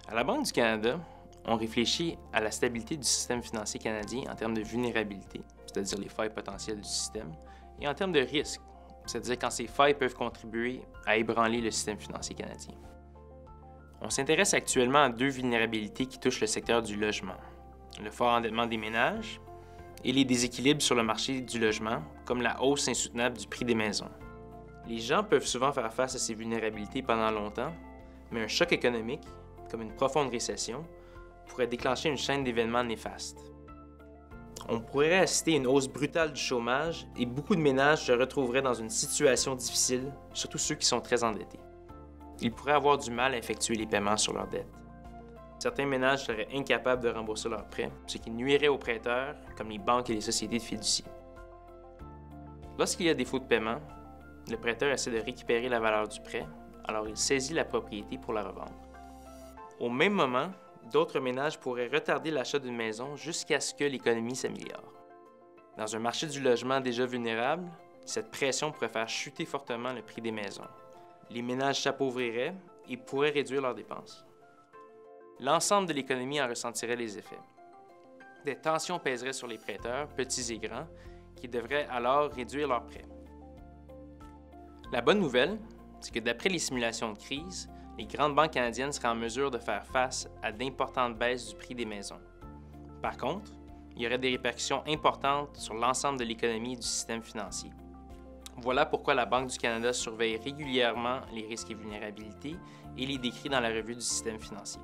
À la Banque du Canada, on réfléchit à la stabilité du système financier canadien en termes de vulnérabilité, c'est-à-dire les failles potentielles du système, et en termes de risque, c'est-à-dire quand ces failles peuvent contribuer à ébranler le système financier canadien. On s'intéresse actuellement à deux vulnérabilités qui touchent le secteur du logement: le fort endettement des ménages et les déséquilibres sur le marché du logement, comme la hausse insoutenable du prix des maisons. Les gens peuvent souvent faire face à ces vulnérabilités pendant longtemps, mais un choc économique, comme une profonde récession, pourrait déclencher une chaîne d'événements néfastes. On pourrait assister à une hausse brutale du chômage et beaucoup de ménages se retrouveraient dans une situation difficile, surtout ceux qui sont très endettés. Ils pourraient avoir du mal à effectuer les paiements sur leurs dettes. Certains ménages seraient incapables de rembourser leurs prêts, ce qui nuirait aux prêteurs, comme les banques et les sociétés de fiducie. Lorsqu'il y a défaut de paiement, le prêteur essaie de récupérer la valeur du prêt, alors il saisit la propriété pour la revendre. Au même moment, d'autres ménages pourraient retarder l'achat d'une maison jusqu'à ce que l'économie s'améliore. Dans un marché du logement déjà vulnérable, cette pression pourrait faire chuter fortement le prix des maisons. Les ménages s'appauvriraient et pourraient réduire leurs dépenses. L'ensemble de l'économie en ressentirait les effets. Des tensions pèseraient sur les prêteurs, petits et grands, qui devraient alors réduire leurs prêts. La bonne nouvelle, c'est que d'après les simulations de crise, les grandes banques canadiennes seraient en mesure de faire face à d'importantes baisses du prix des maisons. Par contre, il y aurait des répercussions importantes sur l'ensemble de l'économie et du système financier. Voilà pourquoi la Banque du Canada surveille régulièrement les risques et vulnérabilités et les décrit dans la revue du système financier.